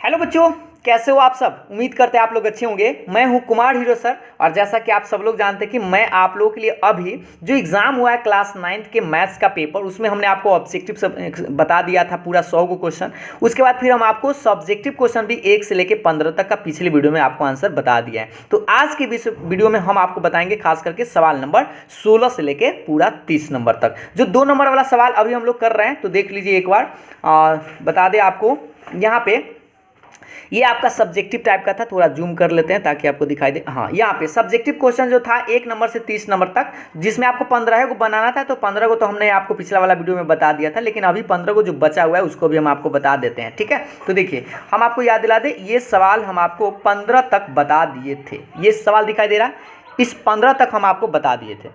Hello बच्चों, कैसे हो आप सब। उम्मीद करते हैं आप लोग अच्छे होंगे। मैं हूं कुमार हीरो सर और जैसा कि आप सब लोग जानते हैं कि मैं आप लोगों के लिए अभी जो एग्ज़ाम हुआ है क्लास 9th के मैथ्स का पेपर, उसमें हमने आपको ऑब्जेक्टिव सब बता दिया था पूरा 100 को क्वेश्चन। उसके बाद फिर हम आपको सब्जेक्टिव क्वेश्चन भी 1 से लेकर 15 तक का पिछले वीडियो में आपको आंसर बता दिया है। तो आज के वीडियो में हम आपको बताएंगे खास करके सवाल नंबर 16 से लेकर पूरा 30 नंबर तक। जो 2 नंबर वाला सवाल अभी हम लोग कर रहे हैं तो देख लीजिए एक बार। बता दें आपको, यहाँ पे ये आपका सब्जेक्टिव टाइप का था। थोड़ा जूम कर लेते हैं ताकि आपको दिखाई दे। हाँ, यहाँ पे सब्जेक्टिव क्वेश्चन जो था 1 नंबर से 30 नंबर तक, जिसमें आपको 15 को बनाना था। तो 15 को तो हमने आपको पिछला वाला वीडियो में बता दिया था, लेकिन अभी 15 को जो बचा हुआ है उसको भी हम आपको बता देते हैं। ठीक है, तो देखिए हम आपको याद दिला दें, ये सवाल हम आपको 15 तक बता दिए थे। ये सवाल दिखाई दे रहा है, इस 15 तक हम आपको बता दिए थे।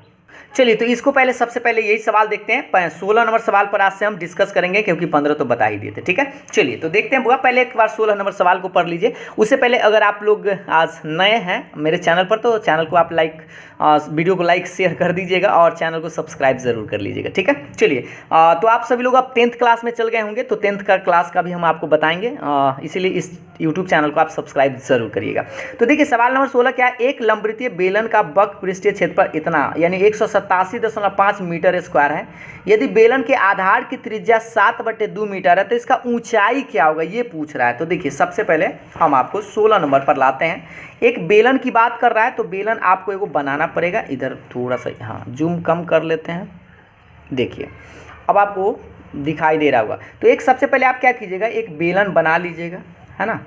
चलिए, तो इसको पहले सबसे पहले यही सवाल देखते हैं। 16 नंबर सवाल पर आज से हम डिस्कस करेंगे, क्योंकि 15 तो बता ही दिए थे। ठीक है, चलिए तो देखते हैं बुआ। पहले एक बार 16 नंबर सवाल को पढ़ लीजिए। उससे पहले अगर आप लोग आज नए हैं मेरे चैनल पर तो चैनल को आप वीडियो को लाइक शेयर कर दीजिएगा और चैनल को सब्सक्राइब जरूर कर लीजिएगा। ठीक है, चलिए तो आप सभी लोग अब 10th क्लास में चल गए होंगे, तो 10th का क्लास का भी हम आपको बताएंगे, इसीलिए इस यूट्यूब चैनल को आप सब्सक्राइब जरूर करिएगा। तो देखिए सवाल नंबर 16 क्या है। एक लंबवृत्तीय बेलन का वक्र पृष्ठीय क्षेत्रफल इतना यानी 187.5 मीटर स्क्वायर है। यदि बेलन के आधार की त्रिज्या 7/2 मीटर है तो इसका ऊंचाई क्या होगा, ये पूछ रहा है। तो देखिए सबसे पहले हम आपको 16 नंबर पर लाते हैं। एक बेलन की बात कर रहा है, तो बेलन आपको एगो बनाना पड़ेगा। इधर थोड़ा सा हाँ जूम कम कर लेते हैं। देखिए अब आपको दिखाई दे रहा होगा। तो एक सबसे पहले आप क्या कीजिएगा, एक बेलन बना लीजिएगा, है ना,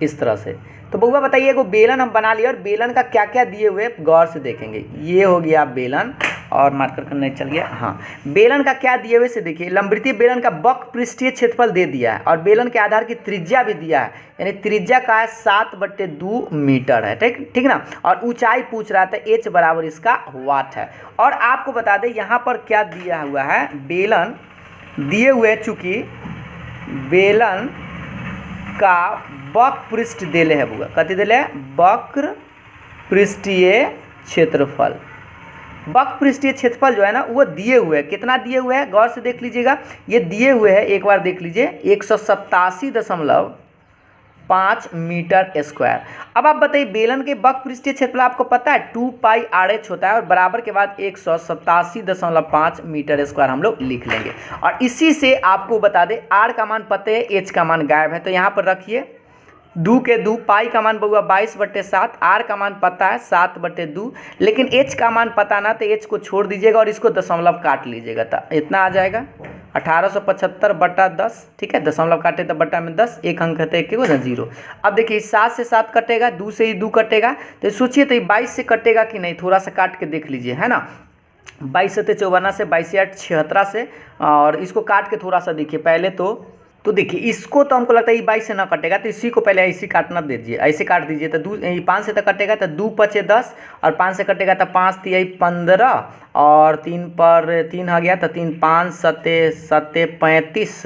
इस तरह से। तो बउआ बताइए, वो बेलन हम बना लिया और बेलन का क्या क्या दिए हुए गौर से देखेंगे। ये हो गया बेलन और मार्कर करने चल गया। हाँ, बेलन का क्या दिए हुए से देखिए। लंबवृत्तीय बेलन का वक्र पृष्ठीय क्षेत्रफल दे दिया है और बेलन के आधार की त्रिज्या भी दिया है, यानी त्रिज्या का है 7/2 मीटर है। ठीक ना। और ऊंचाई पूछ रहा था, h बराबर इसका वाट है। और आपको बता दें यहाँ पर क्या दिया हुआ है, बेलन दिए हुए, चूंकि बेलन का वक्र पृष्ठ देले है बुआ, कथी देले, वक्र पृष्ठीय क्षेत्रफल। वक्र पृष्ठीय क्षेत्रफल जो है ना वो दिए हुए हैं। कितना दिए हुए हैं गौर से देख लीजिएगा। ये दिए हुए हैं, एक बार देख लीजिए, 187.5 मीटर स्क्वायर। अब आप बताइए, बेलन के वक्र पृष्ठीय क्षेत्रफल आपको पता है 2πr/h होता है और बराबर के बाद 187.5 मीटर स्क्वायर हम लोग लिख लेंगे। और इसी से आपको बता दें, r का मान पता है, h का मान गायब है, तो यहाँ पर रखिए 2 के 2, पाई का मान बउआ 22/7, r का मान पता है 7/2, लेकिन h का मान पता ना, तो h को छोड़ दीजिएगा और इसको दशमलव काट लीजिएगा, तो इतना आ जाएगा 1875/10। ठीक है, दशमलव काटे तो बट्टा में 10, एक अंक है तो एक ना 0। अब देखिए 7 से 7 कटेगा, 2 से ही 2 कटेगा, तो सोचिए तो 22 से कटेगा कि नहीं, थोड़ा सा काट के देख लीजिए, है ना। 22 से 54 से, 22 से 8 76 से, और इसको काट के थोड़ा सा देखिए पहले। तो देखिए इसको तो हमको लगता है 22 से ना कटेगा, तो इसी को पहले ऐसे काटना दीजिए, ऐसे काट दीजिए। तो 5 से तो कटेगा, तो 2 5 10 और 5 से कटेगा तो 5 3 15 और 3 पर 3 आ गया, तो 3 5 7 7 35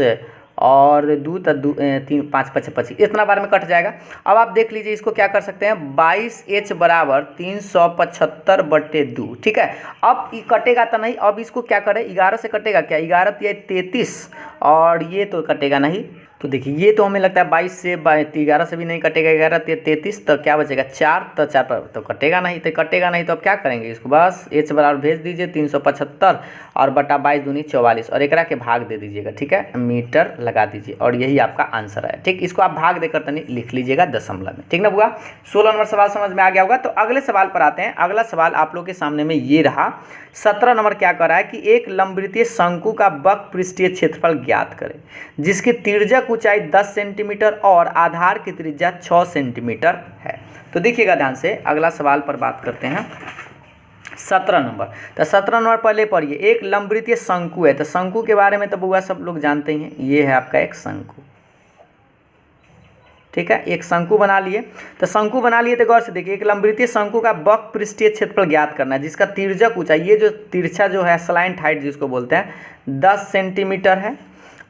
और 2 तो 3 5 5 25, इतना बार में कट जाएगा। अब आप देख लीजिए इसको क्या कर सकते हैं, 22h बराबर 375/2। ठीक है, अब ये कटेगा तो नहीं, अब इसको क्या करें, 11 से कटेगा क्या, 11 या 33 और ये तो कटेगा नहीं। तो देखिए ये तो हमें लगता है 22 से 11 से भी नहीं कटेगा, 11 33, तो क्या बचेगा 4, तो 4 पर तो कटेगा नहीं, तो कटेगा नहीं तो अब क्या करेंगे, इसको बस h बराबर भेज दीजिए 375 और बटा 22 दूनी 44 और एकरा के भाग दे दीजिएगा। ठीक है, मीटर लगा दीजिए और यही आपका आंसर है। ठीक, इसको आप भाग देकर तनी लिख लीजिएगा दशमलव में। ठीक ना बुआ, 16 नंबर सवाल समझ में आ गया होगा। तो अगले सवाल पर आते हैं। अगला सवाल आप लोग के सामने में ये रहा। 17 नंबर क्या कर रहा है कि एक लंबवृत्तीय शंकु का वक्र पृष्ठीय क्षेत्रफल ज्ञात करें, जिसकी तिर्यक ऊंचाई 10 सेंटीमीटर और आधार की त्रिज्या 6 सेंटीमीटर है। तो देखिएगा ध्यान से, अगला सवाल पर बात करते हैं 17 नंबर। तो 17 नंबर पहले पढ़िए, एक लंबवृत्तीय शंकु है। तो शंकु के बारे में तो बुआ सब लोग जानते ही हैं, ये है आपका एक शंकु। ठीक है, एक शंकु बना लिए। तो शंकु बना लिए तो गौर से देखिए, एक लंबवृत्तीय शंकु का वक्र पृष्ठीय क्षेत्रफल ज्ञात करना है, जिसका तिर्यक ऊंचाई, ये जो तिरछा जो है स्लैंट हाइट जिसको बोलते हैं, 10 सेंटीमीटर है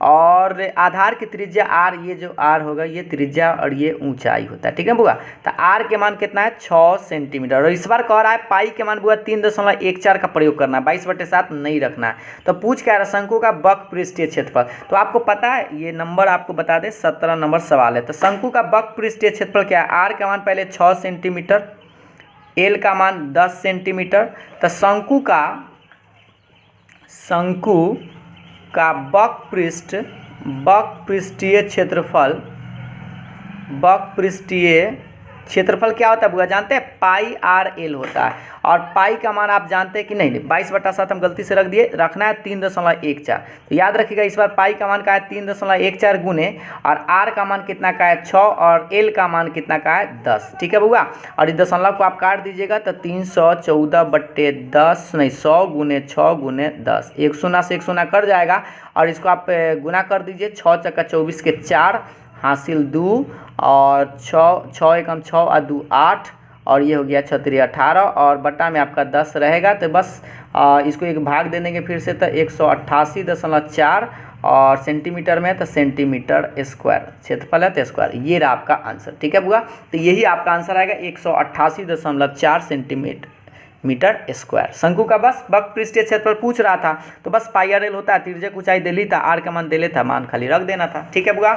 और आधार की त्रिज्या आर, ये जो आर होगा ये त्रिज्या और ये ऊंचाई होता है, ठीक है बुआ। तो आर के मान कितना है 6 सेंटीमीटर। और इस बार कह रहा है पाई के मान बुआ 3.14 का प्रयोग करना है, 22/7 नहीं रखना है। तो पूछ क्या रहा है, शंकु का वक्र पृष्ठीय क्षेत्रफल। तो आपको पता है ये नंबर आपको बता दे, 17 नंबर सवाल है। तो शंकु का वक्र पृष्ठीय क्षेत्रफल क्या है, आर का मान पहले 6 सेंटीमीटर, एल का मान 10 सेंटीमीटर। तो शंकु का वक्र पृष्ठीय क्षेत्रफल क्या होता है बुआ, जानते हैं पाई आर एल होता है। और पाई का मान आप जानते हैं कि नहीं, 22/7 हम गलती से रख दिए, रखना है 3.14। तो याद रखिएगा इस बार पाई का मान का है 3.14 गुने, और आर का मान कितना का है 6, और एल का मान कितना का है 10, ठीक है बुआ। और इस दशमलव को आप काट दीजिएगा तो 314/10 नहीं 100 गुने 6 गुने 10, 1 शून्य से 1 शून्य कट जाएगा। और इसको आप गुना कर दीजिए, 6 चक्का 24 के 4 हासिल 2, और 6 एकम 6 और 2 8, और ये हो गया 6 18, और बटा में आपका 10 रहेगा। तो बस इसको एक भाग दे देंगे फिर से, तो 188.4 और सेंटीमीटर में तो सेंटीमीटर स्क्वायर क्षेत्रफल है, तो स्क्वायर, ये रहा आपका आंसर, ठीक है बुआ। तो यही आपका आंसर आएगा 188.4 सेंटीमीटर स्क्वायर। शंकु का बस वक्र पृष्ठीय क्षेत्रफल पूछ रहा था, तो बस पाई आर एल होता है, तिर्यक ऊंचाई दे ली था, आर का मान दे लेता, मान खाली रख देना था, ठीक है बुआ।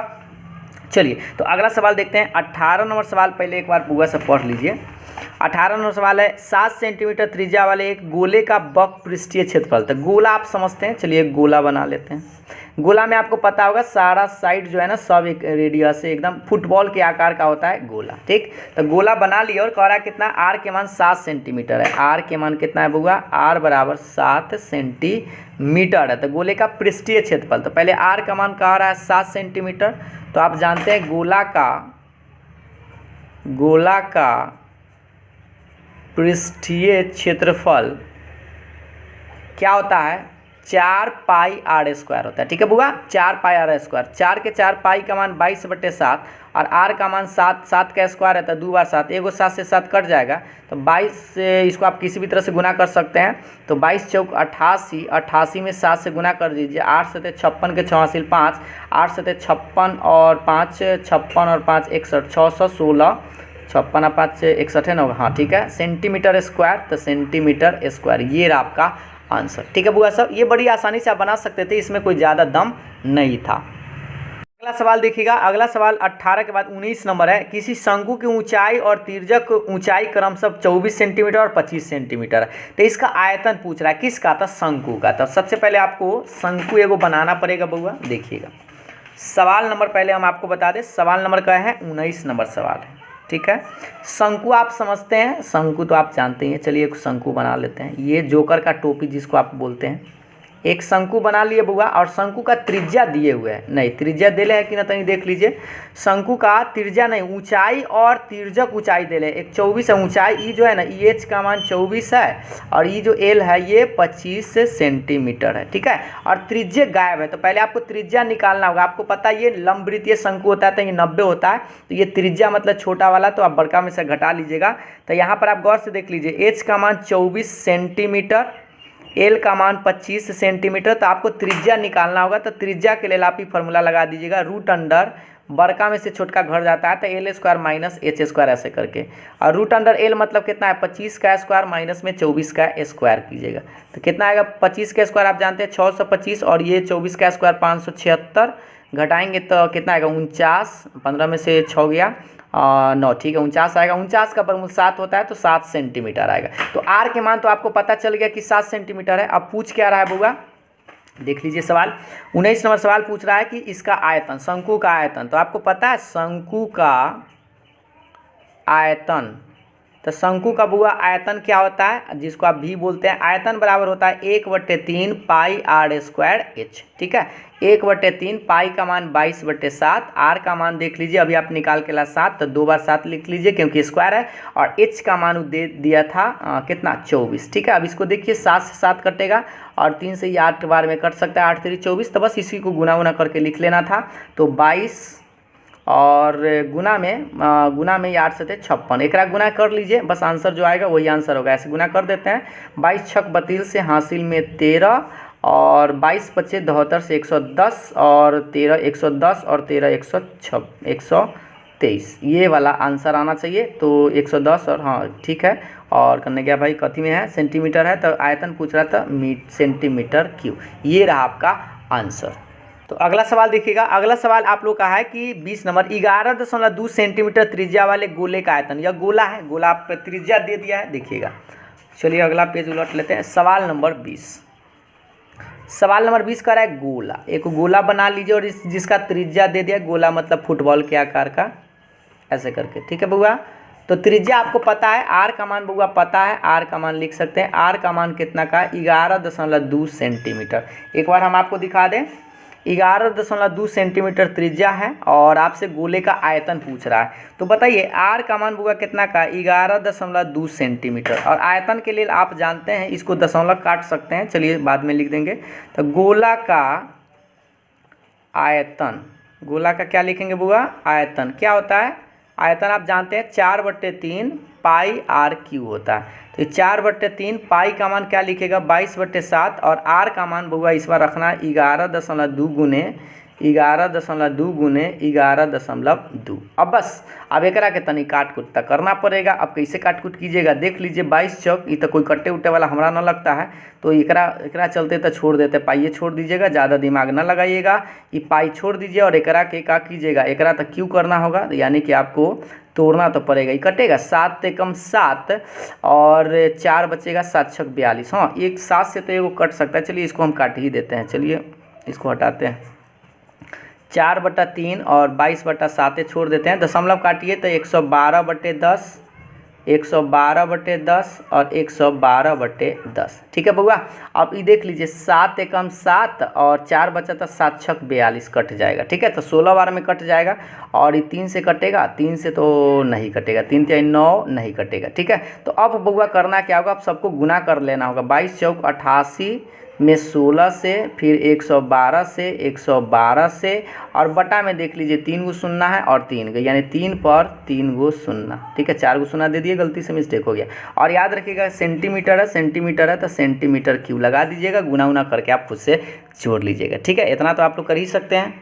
चलिए तो अगला सवाल देखते हैं, 18 नंबर सवाल पहले एक बार बुआ से पढ़ लीजिए। 18 नंबर सवाल है, 7 सेंटीमीटर त्रिज्या वाले एक गोले का वक्र पृष्ठीय क्षेत्रफल। तो गोला आप समझते हैं, चलिए एक गोला बना लेते हैं। गोला में आपको पता होगा सारा साइड जो है ना सब एक रेडियस से एकदम फुटबॉल के आकार का होता है गोला, ठीक। तो गोला बना लिया और कह रहा है कितना, आर के मान 7 सेंटीमीटर है। आर के मान कितना है बुआ, आर बराबर 7 सेंटीमीटर है। तो गोले का पृष्ठीय क्षेत्रफल, तो पहले आर का मान कह रहा है 7 सेंटीमीटर। तो आप जानते हैं गोला का पृष्ठीय क्षेत्रफल क्या होता है, 4 पाई आर स्क्वायर होता है, ठीक है बुआ, 4 पाई आर स्क्वायर। 4 के 4 पाई का मान 22/7, और आर का मान 7 का स्क्वायर है तो 2 बार 7, एगो 7 से 7 कट जाएगा, तो 22 से इसको आप किसी भी तरह से गुना कर सकते हैं। तो 22 चौक 88, 88 में 7 से गुना कर दीजिए, 8 से 56 के 6 हासिल 5, 8 से 56 और 5 56 और 5 61, 616, 56 और 5 61 है ना, हाँ ठीक है, सेंटीमीटर स्क्वायर। तो सेंटीमीटर स्क्वायर ये रहा आपका आंसर, ठीक है बुआ साहब। ये बड़ी आसानी से आप बना सकते थे, इसमें कोई ज़्यादा दम नहीं था। अगला सवाल देखिएगा, अगला सवाल 18 के बाद 19 नंबर है, किसी शंकु की ऊंचाई और तिर्यक ऊंचाई क्रमशः 24 सेंटीमीटर और 25 सेंटीमीटर है। तो इसका आयतन पूछ रहा है, किसका था, शंकु का। तो सबसे पहले आपको शंकु एगो बनाना पड़ेगा बुआ, देखिएगा। सवाल नंबर पहले हम आपको बता दें, सवाल नंबर क्या है, 19 नंबर सवाल है, ठीक है। शंकु आप समझते हैं, शंकु तो आप जानते हैं, चलिए एक शंकु बना लेते हैं। ये जोकर का टोपी जिसको आप बोलते हैं, एक शंकु बना लिए बुआ। और शंकु का त्रिज्या दिए हुए है, नहीं त्रिज्या दे ले है कि ना, तनी देख लीजिए। शंकु का त्रिज्या नहीं, ऊंचाई और तिर्यक ऊंचाई दे ले, एक 24 है ऊंचाई, ई जो है ना ई एच का मान 24 है, और ई जो एल है ये 25 सेंटीमीटर है, ठीक है। और त्रिज्या गायब है, तो पहले आपको त्रिज्या निकालना होगा। आपको पता है ये लंबवृत्तीय शंकु होता है तो ये 90 होता है, तो ये त्रिज्या मतलब छोटा वाला, तो आप बड़का में से घटा लीजिएगा। तो यहाँ पर आप गौर से देख लीजिए, एच का मान 24 सेंटीमीटर, एल का मान 25 सेंटीमीटर। तो आपको त्रिज्या निकालना होगा, तो त्रिज्या के लिए आप ही फॉर्मूला लगा दीजिएगा, रूट अंडर बड़का में से छोटका घट जाता है, तो L square minus H square ऐसे करके। और रूट अंडर एल मतलब कितना है, 25 का स्क्वायर माइनस में 24 का स्क्वायर कीजिएगा, तो कितना आएगा, 25 का स्क्वायर आप जानते हैं 625, और ये 24 का स्क्वायर 576, घटाएंगे तो कितना आएगा 49, 15 में से 6 गया 9, ठीक है 49 आएगा। 49 का वर्गमूल 7 होता है, तो 7 सेंटीमीटर आएगा। तो आर के मान तो आपको पता चल गया कि 7 सेंटीमीटर है। अब पूछ क्या रहा है बुआ, देख लीजिए सवाल 19 नंबर सवाल पूछ रहा है कि इसका आयतन, शंकु का आयतन। तो आपको पता है शंकु का आयतन, तो शंकु का बुआ आयतन क्या होता है, जिसको आप भी बोलते हैं, आयतन बराबर होता है 1/3 पाई आर स्क्वायर एच, ठीक है। 1/3 पाई का मान 22/7, आर का मान देख लीजिए अभी आप निकाल के ला 7, तो 2 बार 7 लिख लीजिए क्योंकि स्क्वायर है, और एच का मान दे दिया था कितना 24, ठीक है। अब इसको देखिए 7 से 7 कटेगा, और 3 से ये 8 बार में कट सकता है, 8 3 24, तो बस इसी को गुना करके लिख लेना था। तो 22 और गुना में 8 से 56, एक गुना कर लीजिए, बस आंसर जो आएगा वही आंसर होगा, ऐसे गुना कर देते हैं। 22 छक 32 से हासिल में 13, और 22 पच्चे 72 से 110 और 13 110 और 13 123, ये वाला आंसर आना चाहिए। तो 110 और हाँ ठीक है। और करने गया भाई कथी में है, सेंटीमीटर है, तो आयतन पूछ रहा था सेंटीमीटर क्यूब, ये रहा आपका आंसर। तो अगला सवाल देखिएगा। अगला सवाल आप लोग का है कि 20 नंबर 11.2 सेंटीमीटर त्रिज्या वाले गोले का आयतन, यह गोला है, गोला आप त्रिज्या दे दिया है, देखिएगा। चलिए अगला पेज उलट लेते हैं। सवाल नंबर 20, सवाल नंबर 20 कह रहा है गोला, एक गोला बना लीजिए और जिसका त्रिज्या दे दिया, गोला मतलब फुटबॉल के आकार का, ऐसे करके, ठीक है बउआ। तो त्रिज्या आपको पता है, आर का मान बउआ पता है, आर का मान लिख सकते हैं। आर का मान कितना का, 11.2 सेंटीमीटर। एक बार हम आपको दिखा दें, 11.2 सेंटीमीटर त्रिज्या है और आपसे गोले का आयतन पूछ रहा है। तो बताइए आर का मान बउआ कितना का, 11.2 सेंटीमीटर। और आयतन के लिए आप जानते हैं इसको दशमलव काट सकते हैं, चलिए बाद में लिख देंगे। तो गोला का आयतन, गोला का क्या लिखेंगे बुआ, आयतन क्या होता है, आयतन आप जानते हैं 4/3 पाई आर क्यू होता है। तो 4/3 पाई का मान क्या लिखेगा, 22/7 और आर का मान बुआ इस बार रखना है 11.2 गुने 11.2 अब बस अब एकरा के तनी काट कूट तक करना पड़ेगा। अब कैसे काट कूट कीजिएगा देख लीजिए। 22 चौक, ये तो कोई कट्टे उट्टे वाला हमरा न लगता है, तो एकरा चलते तो छोड़ देते, पाइये छोड़ दीजिएगा, ज़्यादा दिमाग न लगाइएगा, ये पाई छोड़ दीजिए और एकरा के क्या कीजिएगा, एकरा तो क्यों करना होगा, यानी कि आपको तोड़ना तो पड़ेगा। ये कटेगा 7 से कम 7 और 4 बचेगा, 7 छक 42। हाँ एक 7 से तो ये कट सकता है, चलिए इसको हम काट ही देते हैं, चलिए इसको हटाते हैं। 4/3 और 22/7 छोड़ देते हैं, दशमलव काटिए तो 112/10, 112/10 और 112/10, ठीक है बउआ। अब ये देख लीजिए 7 एकम 7 और 4 बचा था, 7 छक 42 कट जाएगा, ठीक है। तो 16 बार में कट जाएगा और ये 3 से कटेगा, 3 से तो नहीं कटेगा, 3 3 9 नहीं कटेगा, ठीक है। तो अब बउआ करना क्या होगा, अब सबको गुना कर लेना होगा। 22 चौक 88 में 16 से, फिर 112 से, 112 से और बटा में देख लीजिए 3 गो शून्य है और 3 गो, यानी 3 पर 3 गो शून्य, ठीक है। 4 गो शून्य दे दिए, गलती से मिस्टेक हो गया। और याद रखिएगा सेंटीमीटर है, सेंटीमीटर है तो सेंटीमीटर क्यूब लगा दीजिएगा, गुना उना करके आप खुद से जोड़ लीजिएगा, ठीक है। इतना तो आप लोग कर ही सकते हैं।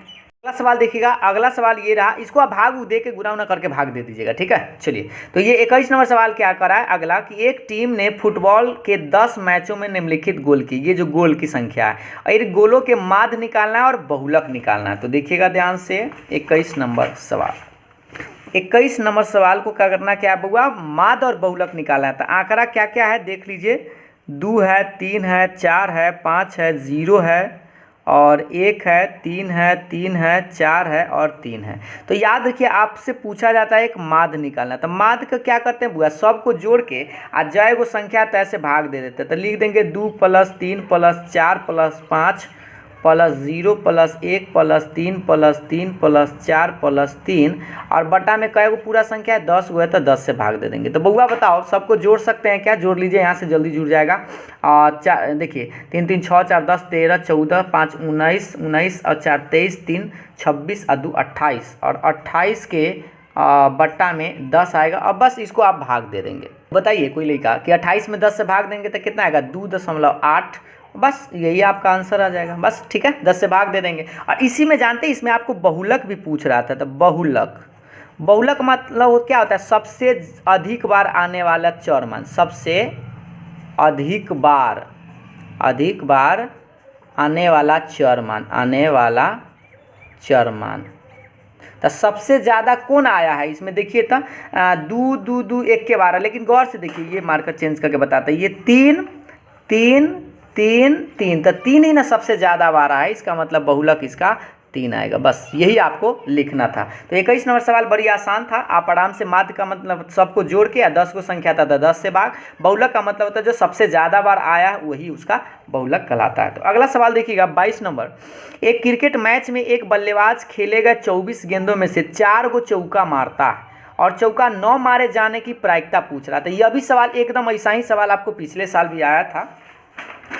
अगला सवाल देखिएगा। अगला सवाल ये रहा, इसको आप भाग दे के गुना उना करके भाग दे दीजिएगा, ठीक है। चलिए तो ये 21 नंबर सवाल क्या करा है अगला, कि एक टीम ने फुटबॉल के 10 मैचों में निम्नलिखित गोल की, ये जो गोल की संख्या है, और गोलों के माध्य निकालना है और बहुलक निकालना है। तो देखिएगा ध्यान से 21 नंबर सवाल, 21 नंबर सवाल को क्या करना, क्या बुआ, माध्य और बहुलक निकालना है। तो आंकड़ा क्या क्या है देख लीजिए, 2 है, 3 है, 4 है, 5 है, 0 है और 1 है, 3 है, 3 है, 4 है और 3 है। तो याद रखिए आपसे पूछा जाता है एक माध्य निकालना, तो माध्य का क्या करते हैं बुआ, सबको जोड़ के आज जय को संख्या तय से भाग दे देते हैं। तो लिख देंगे 2 + 3 + 4 + 5 + 0 + 1 + 3 + 3 + 4 + 3 और बटा में कई गो पूरा संख्या है, 10 गो है तो 10 से भाग दे देंगे। तो बउआ बताओ सबको जोड़ सकते हैं क्या, जोड़ लीजिए, यहाँ से जल्दी जुड़ जाएगा। देखिए 3 3 6 4 10 13 14 5 19 19 और 4 23 3 26 और 2 28 और 28 के बट्टा में 10 आएगा। अब बस इसको आप भाग दे देंगे। बताइए कोई लड़का कि 28 में 10 से भाग देंगे तो कितना आएगा, 2.8, बस यही आपका आंसर आ जाएगा, बस ठीक है। 10 से भाग दे देंगे। और इसी में जानते हैं इसमें आपको बहुलक भी पूछ रहा था, तो बहुलक मतलब क्या होता है, सबसे अधिक बार आने वाला चर मान, सबसे अधिक बार आने वाला चर मान। तो सबसे ज़्यादा कौन आया है इसमें, देखिए तो 2 2 2 1 के 12, लेकिन गौर से देखिए ये मार्कर चेंज करके बताते हैं, ये 3 3 3 3, तो 3 ही ना सबसे ज़्यादा बार आया है, इसका मतलब बहुलक इसका 3 आएगा। बस यही आपको लिखना था। तो 21 नंबर सवाल बड़ी आसान था, आप आराम से माध्य का मतलब सबको जोड़ के, 10 को संख्या था तो 10 से भाग, बहुलक का मतलब होता है जो सबसे ज़्यादा बार आया है वही उसका बहुलक कहलाता है। तो अगला सवाल देखिएगा 22 नंबर, एक क्रिकेट मैच में एक बल्लेबाज खेले गए 24 गेंदों में से 4 को चौका मारता है और चौका 9 मारे जाने की प्रायिकता पूछ रहा था। यह भी सवाल एकदम ऐसा ही सवाल आपको पिछले साल भी आया था।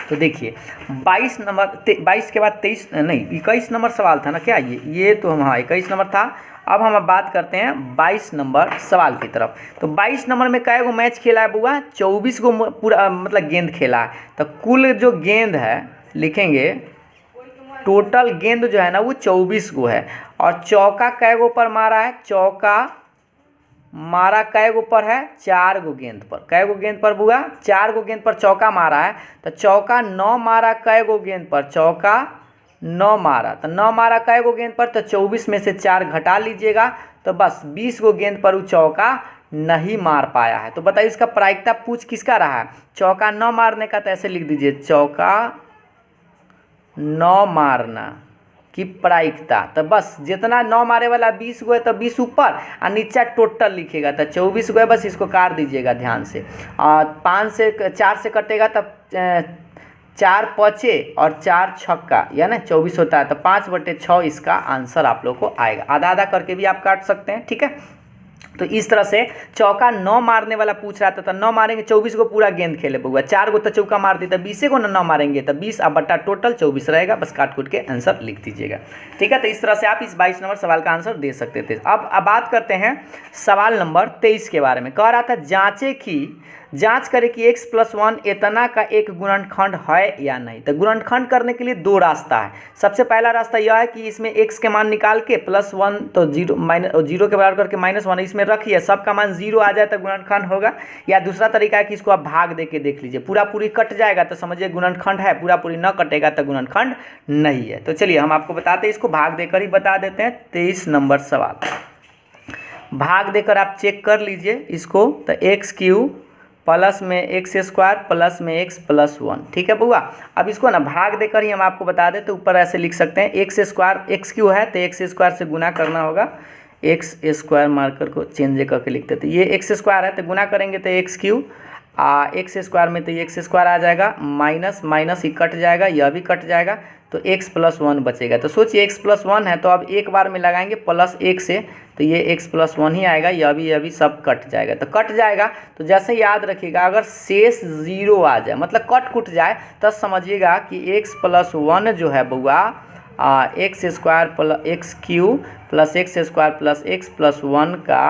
तो देखिए 22 नंबर 22 के बाद 23 नहीं 21 नंबर सवाल था ना क्या, ये तो हम, हाँ 21 नंबर था। अब हम बात करते हैं 22 नंबर सवाल की तरफ। तो 22 नंबर में कै गो मैच खेला है बुआ, 24 गो पूरा मतलब गेंद खेला है। तो कुल जो गेंद है लिखेंगे टोटल गेंद जो है ना वो 24 गो है, और चौका कै गो पर मारा है, चौका मारा कै गो पर है, 4 गो गेंद पर। कै गो गेंद पर बुआ? 4 गो गेंद पर चौका मारा है। तो चौका 9 मारा कै गो गेंद पर, चौका 9 मारा, तो 9 मारा कै गो गेंद पर, तो 24 में से 4 घटा लीजिएगा, तो बस 20 गो गेंद पर वो चौका नहीं मार पाया है। तो बताइए इसका प्रायिकता पूछ किसका रहा है? चौका 9 मारने का। तो ऐसे लिख दीजिए चौका 9 मारना की प्रायिकता। तो बस जितना 9 मारे वाला 20 गो है तो 20 ऊपर और नीचे टोटल लिखेगा, तो 24 गो है। बस इसको काट दीजिएगा ध्यान से। और 4 से कटेगा तब 4 पचे और 4 छक्का, यानी 24 होता है। तो 5/6 इसका आंसर आप लोग को आएगा। आधा आधा करके भी आप काट सकते हैं, ठीक है। तो इस तरह से चौका 9 मारने वाला पूछ रहा था, तो 9 मारेंगे 24 को पूरा गेंद खेले बउआ। 4 गो तो चौका मार दी, तो 20 को 9 मारेंगे तो 20 अब बट्टा टोटल 24 रहेगा। बस काट कूट के आंसर लिख दीजिएगा, ठीक है। तो इस तरह से आप इस 22 नंबर सवाल का आंसर दे सकते थे। अब बात करते हैं सवाल नंबर 23 के बारे में। कह रहा था जांच करें कि x + 1 इतना का एक गुणनखंड है या नहीं। तो गुणनखंड करने के लिए 2 रास्ता है। सबसे पहला रास्ता यह है कि इसमें x के मान निकाल के +1 तो 0 के बराबर करके -1 इसमें रखिए, सबका मान 0 आ जाए तो गुणनखंड होगा। या दूसरा तरीका है कि इसको आप भाग दे के देख लीजिए, पूरा पूरी कट जाएगा तो समझिए गुणनखंड है, पूरा पूरी न कटेगा तो गुणनखंड नहीं है। तो चलिए हम आपको बताते हैं, इसको भाग देकर ही बता देते हैं। 23 नंबर सवाल भाग देकर आप चेक कर लीजिए इसको। तो x³ प्लस में x² प्लस में x + 1, ठीक है बउआ। अब इसको ना भाग देकर ही हम आपको बता दें, तो ऊपर ऐसे लिख सकते हैं x² x³ है तो x² से गुना करना होगा। x² मार्कर को चेंज करके लिखते थे, ये x² है तो गुना करेंगे तो x³ x² में तो ये x² आ जाएगा, माइनस माइनस ही कट जाएगा, यह भी कट जाएगा, तो x + 1 बचेगा। तो सोचिए x + 1 है तो अब एक बार में लगाएंगे +1 से, तो ये x + 1 ही आएगा, यह भी सब कट जाएगा। तो कट जाएगा तो जैसे याद रखिएगा, अगर शेष 0 आ जाए मतलब कट कुट जाए, तब समझिएगा कि x + 1 जो है बउआ x² x³ plus x² plus x + 1 का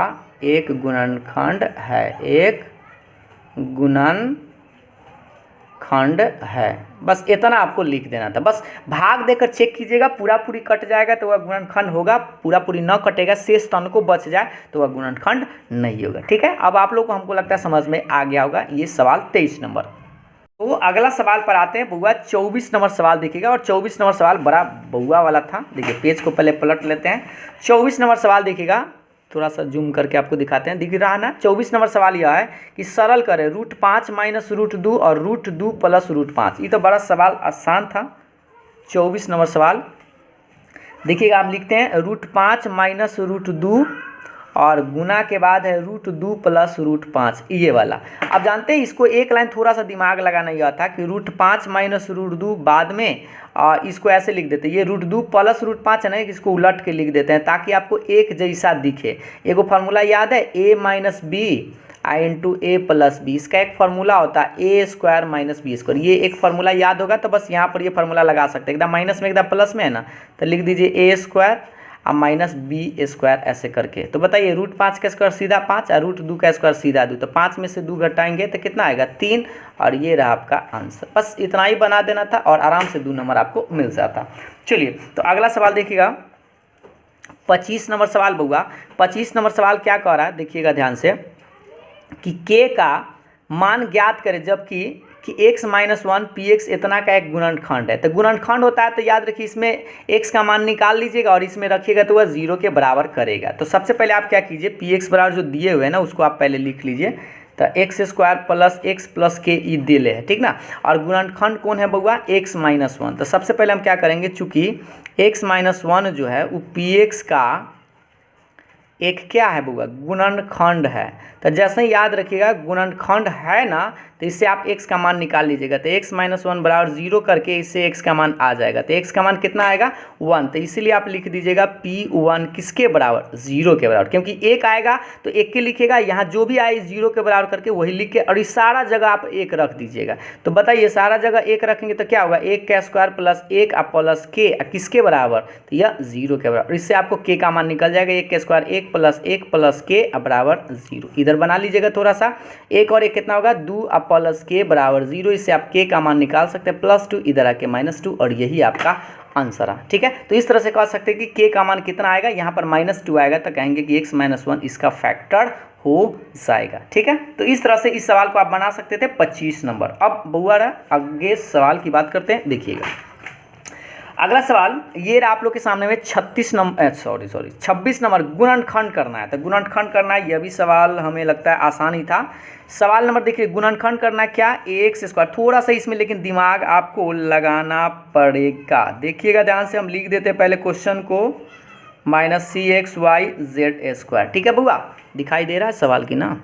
एक गुणनखंड है, एक गुणनखंड है। बस इतना आपको लिख देना था। बस भाग देकर चेक कीजिएगा, पूरा पूरी कट जाएगा तो वह गुणनखंड होगा, पूरा पूरी न कटेगा शेष तन को बच जाए तो वह गुणनखंड नहीं होगा, ठीक है। अब आप लोग को हमको लगता है समझ में आ गया होगा ये सवाल 23 नंबर। तो अगला सवाल पर आते हैं बउआ। 24 नंबर सवाल देखिएगा, और 24 नंबर सवाल बड़ा बउआ वाला था। देखिए पेज को पहले पलट लेते हैं। 24 नंबर सवाल देखिएगा, थोड़ा सा जूम करके आपको दिखाते हैं, दिख रहा है ना। 24 नंबर सवाल यह है कि सरल करें √5 - √2 और √2 + √5। ये तो बड़ा सवाल आसान था। 24 नंबर सवाल देखिएगा, आप लिखते हैं √5 - √2 और गुना के बाद है √2 + √5, ये वाला। अब जानते हैं इसको एक लाइन थोड़ा सा दिमाग लगाना यह था कि √5 - √2 बाद में इसको ऐसे लिख देते हैं, ये √2 + √5 है ना, इसको उलट के लिख देते हैं ताकि आपको एक जैसा दिखे। एगो फार्मूला याद है, a - b × a + b, इसका एक फार्मूला होता है a² - b²। ये एक फार्मूला याद होगा तो बस यहाँ पर ये फार्मूला लगा सकते हैं, एकदम माइनस में एकदम प्लस में है ना, तो लिख दीजिए a² और -b² ऐसे करके। तो बताइए √5 का स्क्वायर सीधा 5 और √2 का स्क्वायर सीधा 2, तो 5 में से 2 घटाएंगे तो कितना आएगा 3, और ये रहा आपका आंसर। बस इतना ही बना देना था और आराम से 2 नंबर आपको मिल जाता। चलिए तो अगला सवाल देखिएगा, 25 नंबर सवाल बउआ। 25 नंबर सवाल क्या कह रहा है देखिएगा ध्यान से, कि k का मान ज्ञात करें जबकि x - 1 px इतना का एक गुणनखंड है। तो गुणनखंड होता है तो याद रखिए इसमें x का मान निकाल लीजिएगा और इसमें रखिएगा तो वह 0 के बराबर करेगा। तो सबसे पहले आप क्या कीजिए, px बराबर जो दिए हुए हैं ना उसको आप पहले लिख लीजिए। तो x² + x + k ई दिले है, ठीक ना। और गुणनखंड कौन है बउआ, x - 1। तो सबसे पहले हम क्या करेंगे, चूँकि x - 1 जो है वो px का एक क्या है बउआ, गुणनखंड है। तो जैसे ही याद रखिएगा गुणनखंड है ना, तो इससे आप x का मान निकाल लीजिएगा। तो x - 1 बराबर 0 करके इससे x का मान आ जाएगा। तो x का मान कितना आएगा 1, तो इसीलिए आप लिख दीजिएगा p1 किसके बराबर, 0 के बराबर। क्योंकि 1 आएगा तो 1 के लिखिएगा, यहाँ जो भी आए 0 के बराबर करके वही लिख के, और इस सारा जगह आप 1 रख दीजिएगा। तो बताइए सारा जगह 1 रखेंगे तो क्या होगा, 1 का स्क्वायर प्लस 1 प्लस k किसके बराबर, तो यह 0 के बराबर। इससे आपको k का मान निकल जाएगा, 1 का स्क्वायर 1 प्लस 1 प्लस k बराबर 0। इधर बना लीजिएगा थोड़ा सा, 1 और 1 कितना होगा 2 प्लस के बराबर 0, इससे आप के का मान निकाल सकते हैं +2, इधर आके -2, और यही आपका आंसर है। ठीक है, तो इस तरह से कह सकते हैं कि के का मान कितना आएगा, यहाँ पर -2 आएगा तो कहेंगे कि x - 1 इसका फैक्टर हो जाएगा। ठीक है, तो इस तरह से इस सवाल को आप बना सकते थे 25 नंबर। अब बुआ आगे सवाल की बात करते हैं, देखिएगा अगला सवाल ये रहा आप लोग के सामने में 26 नंबर गुणनखंड करना है। तो गुणनखंड करना है, यह भी सवाल हमें लगता है आसान ही था। सवाल नंबर देखिए, गुणनखंड करना क्या, ax², थोड़ा सा इसमें लेकिन दिमाग आपको लगाना पड़ेगा। देखिएगा ध्यान से, हम लिख देते हैं पहले क्वेश्चन को -cxyz²। ठीक है बुआ, दिखाई दे रहा है सवाल की ना?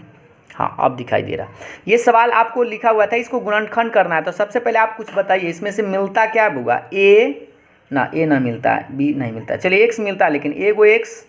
हाँ अब दिखाई दे रहा। ये सवाल आपको लिखा हुआ था, इसको गुणनखंड करना है। तो सबसे पहले आप कुछ बताइए, इसमें से मिलता क्या है बुआ? ए ना मिलता है, बी नहीं मिलता है, चलिए एक्स मिलता है, लेकिन एगो एक्स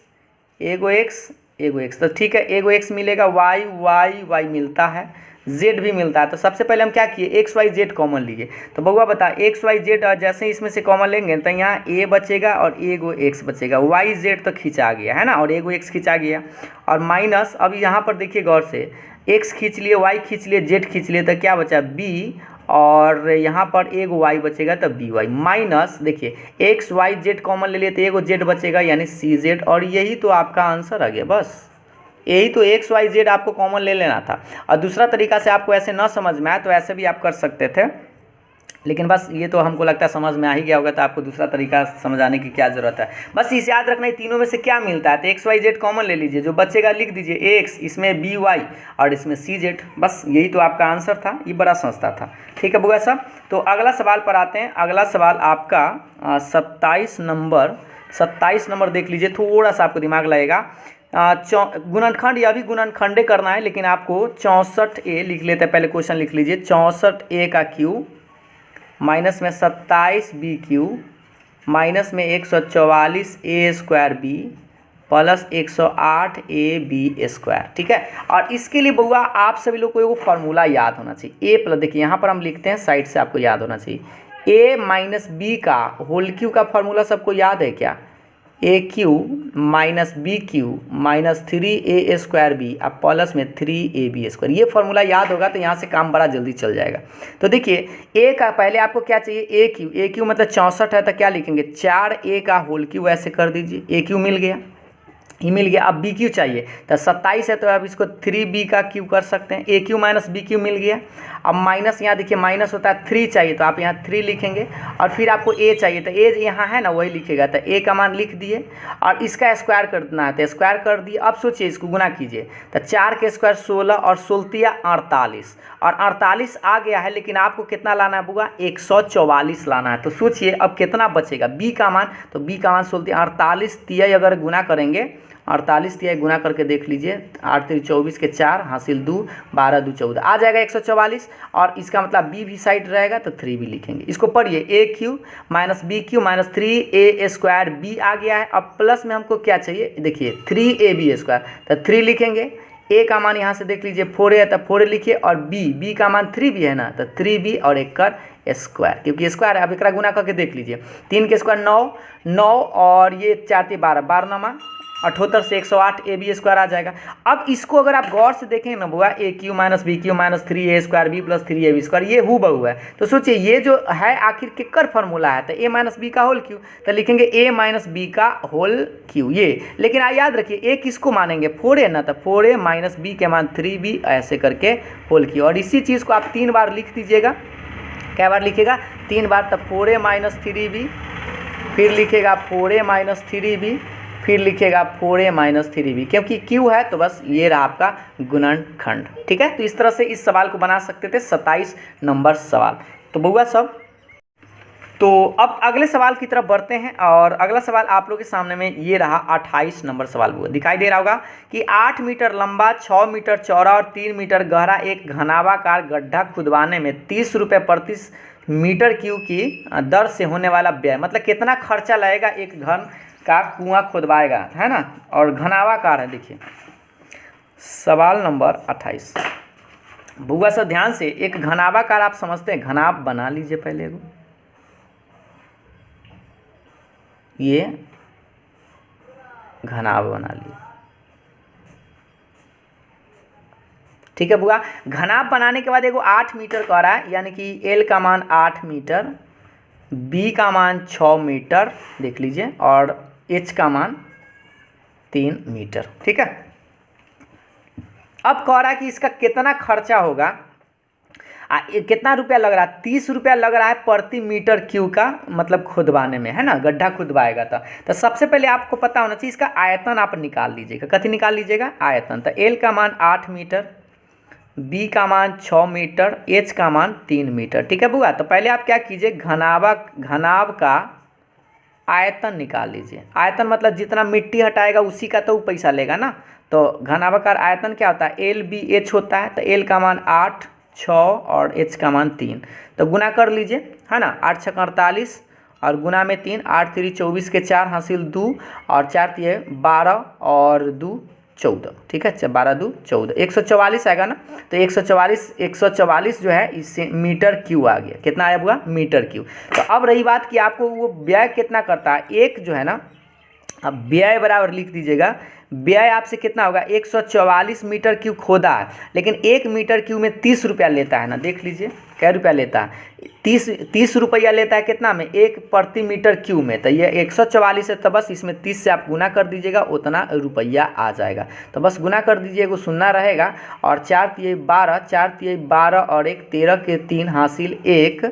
तो ठीक है, एगो एक्स मिलेगा, वाई मिलता है, जेड भी मिलता है। तो सबसे पहले हम क्या किए, एक्स वाई जेड कॉमन लिए। तो बउआ बता, एक्स वाई जेड जैसे इसमें से कॉमन लेंगे तो यहाँ ए बचेगा और एगो एक्स बचेगा, वाई जेड तो खींचा गया है ना, और एगो एक्स खींचा गया, और माइनस अब यहाँ पर देखिए गौर से, एक्स खींच लिए, वाई खींच लिए, जेड खींच लिए, तो क्या बचा बी, और यहाँ पर एगो वाई बचेगा तो बी वाई, माइनस देखिए एक्स वाई जेड कॉमन ले लिए तो एगो जेड बचेगा यानी सी जेड, और यही तो आपका आंसर आ गया। बस यही तो एक्स वाई जेड आपको कॉमन ले लेना था। और दूसरा तरीका से आपको ऐसे ना समझ में आए तो ऐसे भी आप कर सकते थे, लेकिन बस ये तो हमको लगता है समझ में आ ही गया होगा, तो आपको दूसरा तरीका समझाने की क्या ज़रूरत है। बस इसे याद रखना है, तीनों में से क्या मिलता है, तो एक्स वाई जेड कॉमन ले लीजिए, जो बचेगा लिख दीजिए एक्स, इसमें बी वाई और इसमें सी जेड, बस यही तो आपका आंसर था। ये बड़ा सस्ता था। ठीक है बुआ साहब, तो अगला सवाल पर आते हैं। अगला सवाल आपका 27 नंबर देख लीजिए, थोड़ा सा आपको दिमाग लगेगा। गुणनखंड, या भी गुणनखंडे करना है, लेकिन आपको 64a लिख लेते हैं, पहले क्वेश्चन लिख लीजिए, 64a का क्यू माइनस में 27b³ माइनस में 144a² प्लस 108ab²। ठीक है, और इसके लिए बउआ आप सभी लोग को एगो फार्मूला याद होना चाहिए। ए प्लस, देखिए यहाँ पर हम लिखते हैं साइड से, आपको याद होना चाहिए, a माइनस बी का होल क्यू का फार्मूला सबको याद है क्या? AQ minus BQ minus 3a² अब प्लस में 3ab²। ये फार्मूला याद होगा तो यहाँ से काम बड़ा जल्दी चल जाएगा। तो देखिए a का पहले आपको क्या चाहिए, AQ मतलब 64 है, तो क्या लिखेंगे 4a का होल क्यू, ऐसे कर दीजिए, AQ मिल गया, ये मिल गया। अब BQ चाहिए, तो 27 है तो अब इसको 3b का क्यू कर सकते हैं, AQ माइनस BQ मिल गया। अब माइनस, यहाँ देखिए माइनस होता है, 3 चाहिए तो आप यहाँ 3 लिखेंगे, और फिर आपको a चाहिए तो a यहाँ है ना, वही लिखेगा, तो a का मान लिख दिए, और इसका स्क्वायर करना है तो स्क्वायर कर दिए। अब सोचिए इसको गुना कीजिए, तो 4 के स्क्वायर 16 और 16 48, और 48 आ गया है, लेकिन आपको कितना लाना है बुआ, 144 लाना है। तो सोचिए अब कितना बचेगा b का मान, तो b का मान 16, 48 तिया अगर गुना करेंगे, 48 तिया गुना करके देख लीजिए, 8 3 24 के 4 हासिल 2 12 2 14 आ जाएगा 144, और इसका मतलब b भी साइड रहेगा तो 3 भी लिखेंगे। इसको पढ़िए, AQ minus BQ minus 3a² b आ गया है। अब प्लस में हमको क्या चाहिए, देखिए 3ab², तो 3 लिखेंगे, a का मान यहाँ से देख लीजिए 4a है तो 4a लिखिए, और b का मान 3 भी है ना, तो 3b और 1 का स्क्वायर, क्योंकि स्क्वायर है। अब एक गुना करके देख लीजिए, 3 के स्क्वायर 9 और ये 4 3 12 12 78 से 108 ab² आ जाएगा। अब इसको अगर आप गौर से देखें ना बुआ, AQ minus BQ minus 3a² b plus 3ab², ये हु बहु है। तो सोचिए ये जो है आखिर किकर फार्मूला है, तो a माइनस b का होल क्यू, तो लिखेंगे a माइनस b का होल क्यू ये। लेकिन याद रखिए a किसको मानेंगे, 4a ना, तो 4a माइनस b के मान 3b ऐसे करके होल क्यू। और इसी चीज़ को आप 3 बार लिख दीजिएगा, क्या बार लिखिएगा, 3 बार, तो 4a माइनस 3b, फिर लिखेगा 4a माइनस 3b, फिर लिखेगा 4a माइनस 3b, क्योंकि क्यू है तो बस ये रहा आपका गुणनखंड। ठीक है, तो इस तरह से इस सवाल को बना सकते थे, 27 नंबर सवाल। तो बउआ सब, तो अब अगले सवाल की तरफ बढ़ते हैं, और अगला सवाल आप लोगों के सामने में ये रहा 28 नंबर सवाल। बुआ दिखाई दे रहा होगा कि 8 मीटर लंबा, 6 मीटर चौड़ा और 3 मीटर गहरा एक घनावाकार गड्ढा खुदवाने में 30 रुपये प्रति मीटर क्यूब की दर से होने वाला व्यय, मतलब कितना खर्चा लगेगा एक घन का कुआं खुदवाएगा, है ना, और घनावाकार है। देखिए सवाल नंबर 28। बुआ सब ध्यान से, एक घनावाकार आप समझते हैं, घनाभ बना लीजिए पहले एगो, ये घनाभ बना लिए। ठीक है बुआ। घनाभ बनाने के बाद एगो 8 मीटर कह रहा है, यानी कि एल का मान 8 मीटर, बी का मान 6 मीटर देख लीजिए, और एच का मान 3 मीटर। ठीक है, अब कह रहा है कि इसका कितना खर्चा होगा, कितना रुपया लग रहा है, 30 रुपया लग रहा है प्रति मीटर क्यू का, मतलब खुदवाने में, है ना, गड्ढा खुदवाएगा। तो सबसे पहले आपको पता होना चाहिए इसका आयतन आप निकाल लीजिएगा। कथी निकाल लीजिएगा, आयतन। तो एल का मान 8 मीटर, बी का मान 6 मीटर, एच का मान 3 मीटर। ठीक है बुआ। तो पहले आप क्या कीजिए, घनाभ का आयतन निकाल लीजिए। आयतन मतलब जितना मिट्टी हटाएगा उसी का तो वो पैसा लेगा ना। तो घनाभाकार आयतन क्या होता है, एल बी एच होता है। तो एल का मान 8, 6 और एच का मान 3। तो गुना कर लीजिए, है ना, 8 6 48 और गुना में 3, 8 3 24 के 4 हासिल 2 और 4 3 12 और 2 14। ठीक है, 12 2 14, 144 आएगा ना। तो 144 जो है इससे मीटर क्यू आ गया। कितना आया हुआ, मीटर क्यू। तो अब रही बात कि आपको वो व्यय कितना करता है, एक जो है ना, अब व्यय बराबर लिख दीजिएगा। व्यय आपसे कितना होगा, 144 मीटर क्यू खोदा है, लेकिन 1 मीटर क्यू में 30 रुपया लेता है ना। देख लीजिए क्या रुपया लेता है, 30 रुपया लेता है। कितना में, 1 प्रति मीटर क्यू में। तो ये 144 है, तो बस इसमें 30 से आप गुना कर दीजिएगा, उतना रुपया आ जाएगा। तो बस गुना कर दीजिए, वो सुनना रहेगा। और 4 3 12, 4 3 12 और 1 13 के 3 हासिल 1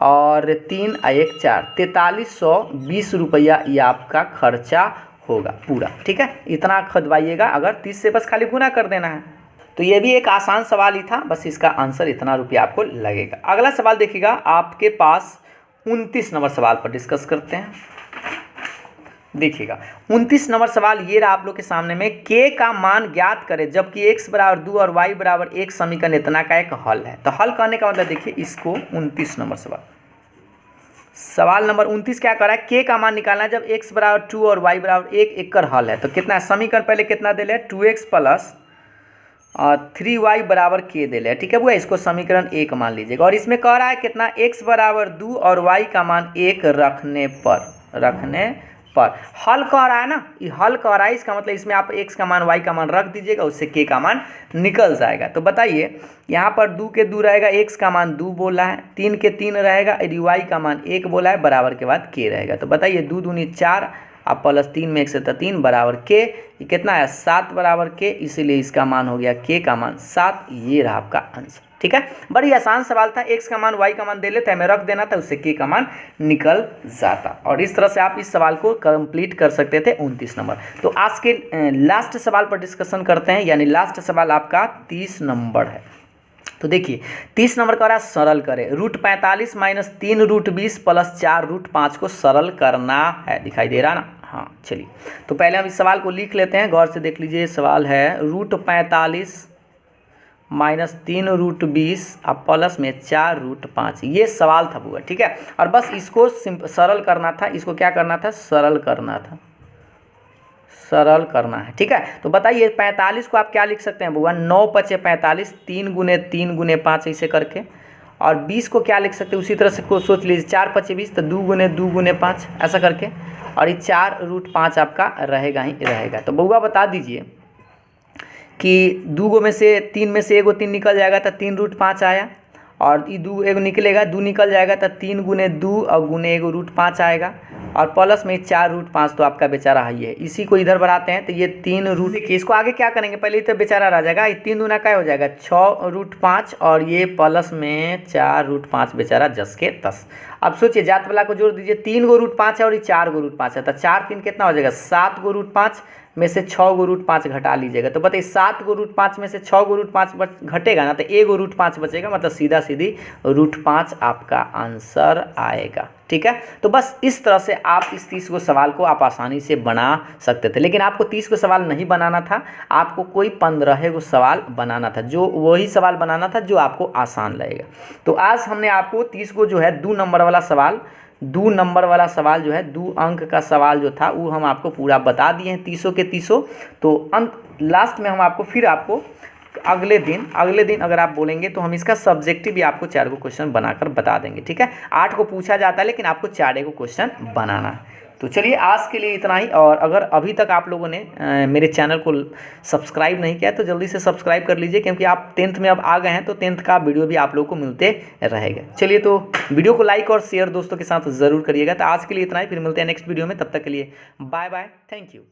और 3 1 4, 4320 रुपया ये आपका खर्चा होगा पूरा। ठीक है, इतना खुदवाइएगा, अगर 30 से बस खाली गुना कर देना है। तो ये भी एक आसान सवाल ही था, बस इसका आंसर इतना रुपया आपको लगेगा। अगला सवाल देखिएगा आपके पास 29 नंबर सवाल पर डिस्कस करते हैं। देखिएगा 29 नंबर सवाल ये रहा आप लोग के सामने में। के का मान ज्ञात करें जबकि x बराबर 2 और y बराबर 1 समीकरण इतना का एक हल है। तो हल करने का मतलब देखिए इसको 29 नंबर सवाल नंबर 29 क्या कर रहा है, के का मान निकालना है जब x बराबर 2 और y बराबर 1 एकर हल है। तो कितना है, समीकरण पहले कितना दे ले, 2x प्लस 3y बराबर के दे ले। ठीक है भैया, इसको समीकरण 1 मान लीजिएगा। और इसमें कह रहा है कितना, x बराबर 2 और y का मान 1 रखने पर हल कह रहा है ना, ये हल कह रहा है, इसका मतलब इसमें आप x का मान y का मान रख दीजिएगा, उससे k का मान निकल जाएगा। तो बताइए यहाँ पर 2 के 2 रहेगा, x का मान 2 बोला है, 3 के 3 रहेगा, y का मान 1 बोला है, बराबर के बाद k रहेगा। तो बताइए 2 दूनी 4 अब प्लस 3 में 1 से 3 बराबर k, ये कितना है 7 बराबर k, इसीलिए इसका मान हो गया k का मान 7। ये रहा आपका आंसर। ठीक है, बड़ी आसान सवाल था, x का मान y का मान दे लेते हमें रख देना था, उससे k का मान निकल जाता। और इस तरह से आप इस सवाल को कंप्लीट कर सकते थे 29 नंबर। तो आज के लास्ट सवाल पर डिस्कशन करते हैं, यानी लास्ट सवाल आपका 30 नंबर है। तो देखिए 30 नंबर का सरल करें, √45 माइनस 3 √20 प्लस 4 √5 को सरल करना है। दिखाई दे रहा ना, हाँ चलिए। तो पहले हम इस सवाल को लिख लेते हैं, गौर से देख लीजिए। सवाल है √45 माइनस 3 √20 अब प्लस में 4 √5, ये सवाल था बुआ। ठीक है, और बस इसको सरल करना था, इसको क्या करना था, सरल करना है। ठीक है, तो बताइए 45 को आप क्या लिख सकते हैं बुआ, 9 5 45, 3 गुने 3 गुने 5 ऐसे करके। और 20 को क्या लिख सकते हैं, उसी तरह से को सोच लीजिए, 4 5 20, तो 2 गुने 2 गुने 5 ऐसा करके। और ये 4 √5 आपका रहेगा ही रहेगा। तो बुआ बता दीजिए कि 2 में से 3 में से एगो 3 निकल जाएगा, तो 3 √5 आया। और ये 2 एगो निकलेगा, 2 निकल जाएगा, तो 3 गुने 2 और गुने एगो √5 आएगा। और प्लस में 4 √5 तो आपका बेचारा ही है। इसी को इधर बढ़ाते हैं, तो ये 3 √ देखिए इसको आगे क्या करेंगे, पहले तो बेचारा रह जाएगा, ये 3 दूना क्या हो जाएगा 6 √5 और ये प्लस में 4 √5 बेचारा 10 के 10। अब सोचिए जात वाला को जोड़ दीजिए, 3 गो √5 है और ये 4 गो √5 है, तो 4 3 कितना हो जाएगा 7 गो √5 में से 6 गो √5 घटा लीजिएगा। तो बताइए 7 गो √5 में से 6 गो √5 घटेगा ना, तो 1 गो √5 बचेगा, मतलब सीधा सीधी √5 आपका आंसर आएगा। ठीक है, तो बस इस तरह से आप इस 30 को सवाल को आप आसानी से बना सकते थे, लेकिन आपको 30 को सवाल नहीं बनाना था, आपको कोई 15 को सवाल बनाना था, जो वही सवाल बनाना था जो आपको आसान लगेगा। तो आज हमने आपको 30 को जो है 2 नंबर वाला सवाल जो है 2 अंक का सवाल जो था वो हम आपको पूरा बता दिए हैं 30 के 30। तो अंत लास्ट में हम आपको फिर आपको अगले दिन अगर आप बोलेंगे तो हम इसका सब्जेक्टिव भी आपको 4 को क्वेश्चन बनाकर बता देंगे। ठीक है, 8 को पूछा जाता है लेकिन आपको 4 को क्वेश्चन बनाना है। तो चलिए आज के लिए इतना ही, और अगर अभी तक आप लोगों ने मेरे चैनल को सब्सक्राइब नहीं किया तो जल्दी से सब्सक्राइब कर लीजिए, क्योंकि आप 10th में अब आ गए हैं तो 10th का वीडियो भी आप लोगों को मिलते रहेगा। चलिए, तो वीडियो को लाइक और शेयर दोस्तों के साथ ज़रूर करिएगा। तो आज के लिए इतना ही, फिर मिलते हैं नेक्स्ट वीडियो में, तब तक के लिए बाय बाय, थैंक यू।